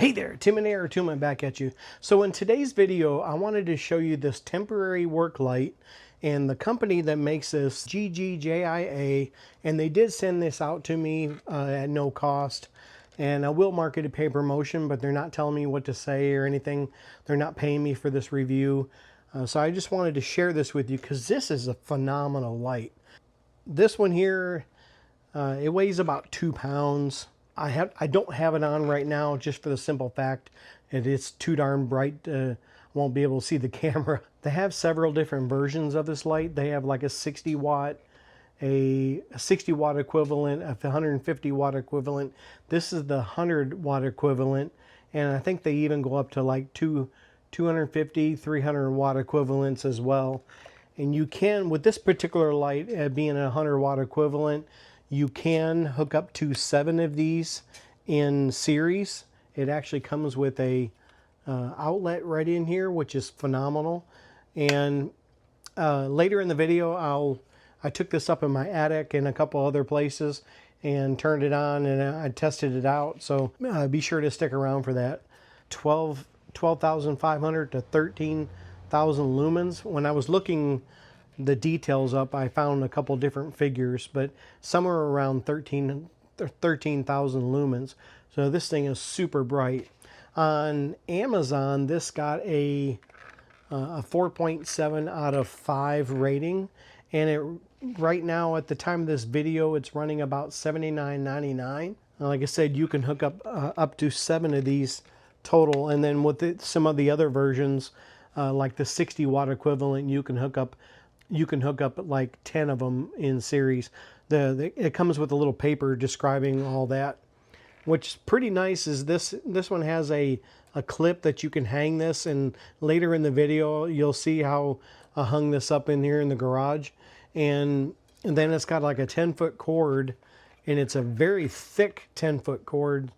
Hey there, Tim and Air, Tuma back at you. So in today's video, I wanted to show you this temporary work light, and the company that makes this, GGjia, and they did send this out to me at no cost. And I will mark it a pay promotion, but they're not telling me what to say or anything. They're not paying me for this review. So I just wanted to share this with you because this is a phenomenal light. This one here, it weighs about 2 pounds. I don't have it on right now just for the simple fact it is too darn bright. Won't be able to see the camera. They have several different versions of this light. They have like a 60 watt, a 60 watt equivalent, a 150 watt equivalent. This is the 100 watt equivalent, and I think they even go up to like 250, 300 watt equivalents as well. And you can, with this particular light being a 100 watt equivalent, you can hook up to 7 of these in series. It actually comes with a outlet right in here, which is phenomenal. And later in the video, I took this up in my attic and a couple other places and turned it on, and I tested it out. So be sure to stick around for that. 12,500 to 13,000 lumens. When I was looking the details up, I found a couple different figures, but somewhere around 13,000 lumens. So this thing is super bright. On Amazon, this got a 4.7 out of 5 rating, and it right now at the time of this video it's running about $79.99. Like I said, you can hook up to 7 of these total, and then with some of the other versions, like the 60 watt equivalent, you can hook up like 10 of them in series. It comes with a little paper describing all that. What's pretty nice is this one has a clip that you can hang this, and later in the video you'll see how I hung this up in here in the garage. And then it's got like a 10-foot cord, and it's a very thick 10-foot cord.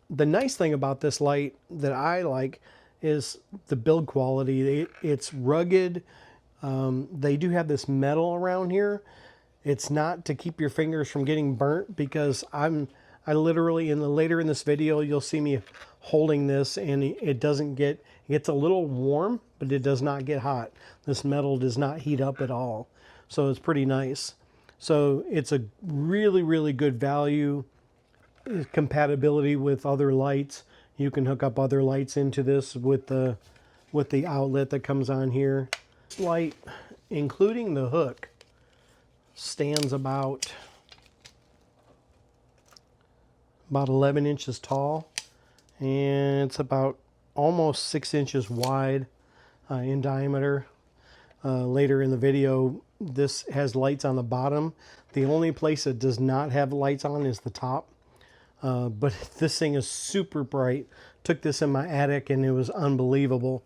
The nice thing about this light that I like is the build quality. It's rugged. They do have this metal around here. It's not to keep your fingers from getting burnt, because I literally later in this video you'll see me holding this, and it gets a little warm, but it does not get hot. This metal does not heat up at all, so it's pretty nice. So it's a really good value. Compatibility with other lights. You can hook up other lights into this with the outlet that comes on here. This light, including the hook, stands about 11 inches tall, and it's about almost 6 inches wide in diameter. Later in the video, this has lights on the bottom. The only place it does not have lights on is the top. But this thing is super bright. Took this in my attic and it was unbelievable.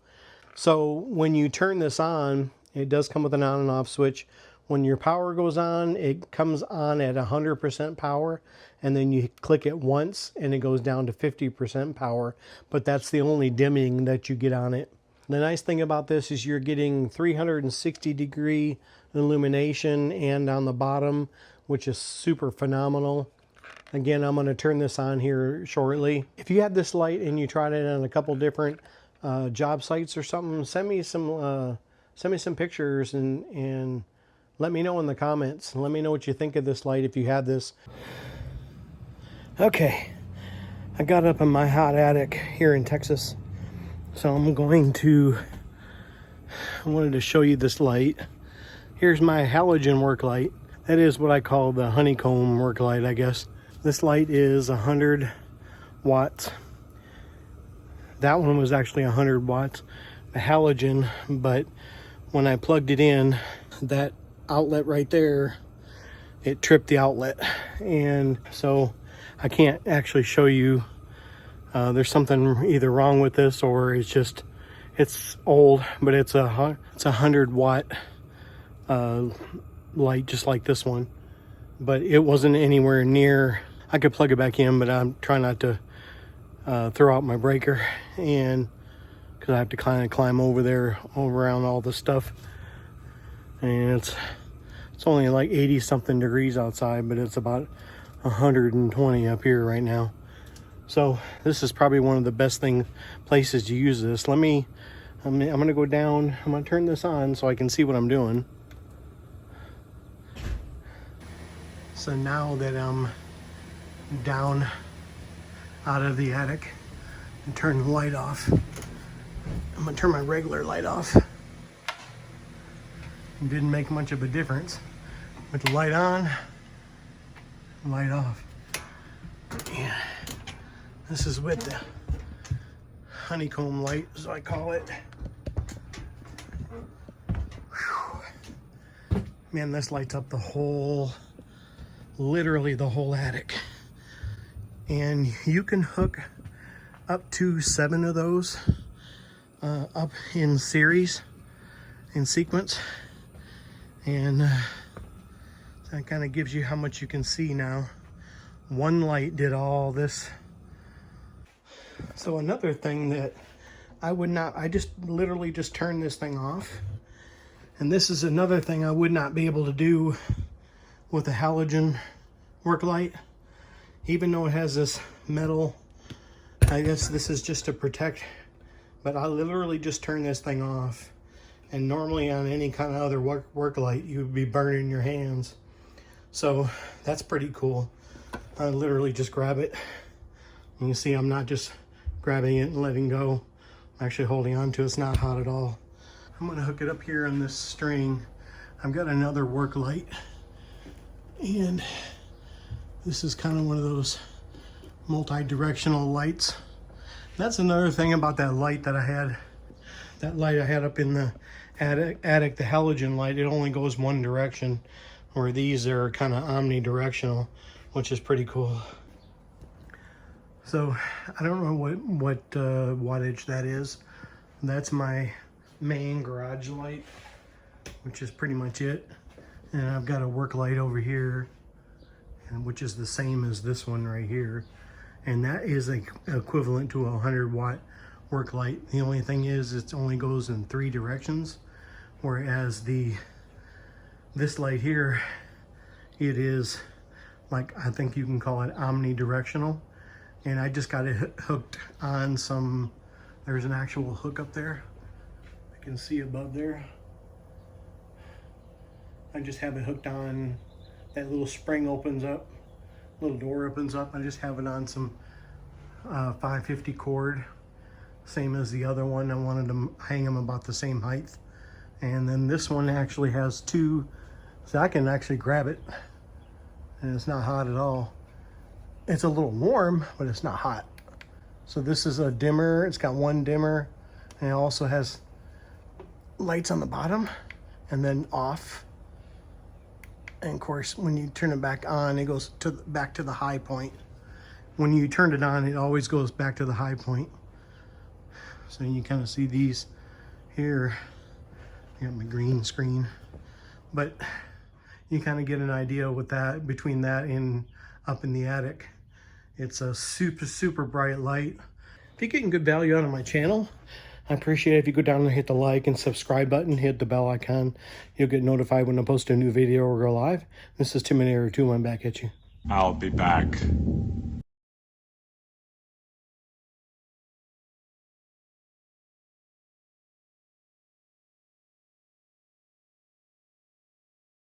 So when you turn this on, it does come with an on and off switch. When your power goes on, it comes on at 100% power, and then you click it once and it goes down to 50% power, but that's the only dimming that you get on it. The nice thing about this is you're getting 360-degree illumination and on the bottom, which is super phenomenal. Again, I'm going to turn this on here shortly. If you have this light and you tried it on a couple different job sites or something, send me some pictures and let me know in the comments. Let me know what you think of this light if you have this. Okay, I got up in my hot attic here in Texas, so I wanted to show you this light. Here's my halogen work light. That is what I call the honeycomb work light, I guess. This light is 100 watts. That one was actually 100 watts, a halogen, but when I plugged it in, that outlet right there, it tripped the outlet, and so I can't actually show you. There's something either wrong with this, or it's old, but it's a 100 watt light just like this one, but it wasn't anywhere near. I could plug it back in, but I'm trying not to throw out my breaker, and because I have to kind of climb over around all this stuff, and it's only like 80 something degrees outside, but it's about 120 up here right now. So this is probably one of the best places to use this. I'm gonna go down, I'm gonna turn this on so I can see what I'm doing. So now that I'm down out of the attic and turn the light off, I'm gonna turn my regular light off. It didn't make much of a difference. With the light on, light off. Yeah. This is with the honeycomb light, as I call it. Whew. Man, this lights up the whole, literally the whole attic. And you can hook up to 7 of those up in series, in sequence. And that kind of gives you how much you can see now. One light did all this. So another thing that I just literally just turned this thing off. And this is another thing I would not be able to do with a halogen work light. Even though it has this metal, I guess this is just to protect, but I literally just turned this thing off. And normally on any kind of other work light, you would be burning your hands. So that's pretty cool. I literally just grab it. You can see I'm not just grabbing it and letting go. I'm actually holding on to it. It's not hot at all. I'm gonna hook it up here on this string. I've got another work light. And this is kind of one of those multi-directional lights. That's another thing about that light that I had. That light I had up in the attic, the halogen light, it only goes one direction, where these are kind of omnidirectional, which is pretty cool. So I don't know what wattage that is. That's my main garage light, which is pretty much it. And I've got a work light over here, and which is the same as this one right here. And that is equivalent to a 100-watt work light. The only thing is it only goes in 3 directions, whereas this light here, it is like, I think you can call it omnidirectional. And I just got it hooked on some, there's an actual hook up there. I can see above there. I just have it hooked on, that little spring opens up, little door opens up. I just have it on some 550 cord, same as the other one. I wanted to hang them about the same height. And then this one actually has 2, so I can actually grab it, and it's not hot at all. It's a little warm, but it's not hot. So this is a dimmer. It's got 1 dimmer, and it also has lights on the bottom and then off. And of course, when you turn it back on, it goes back to the high point. When you turn it on, it always goes back to the high point. So you kind of see these here. I got my green screen, but you kind of get an idea with that, between that and up in the attic. It's a super bright light. If you're getting good value out of my channel, I appreciate it if you go down and hit the like and subscribe button, hit the bell icon. You'll get notified when I post a new video or go live. This is Tim and Eric 2. I'm back at you. I'll be back.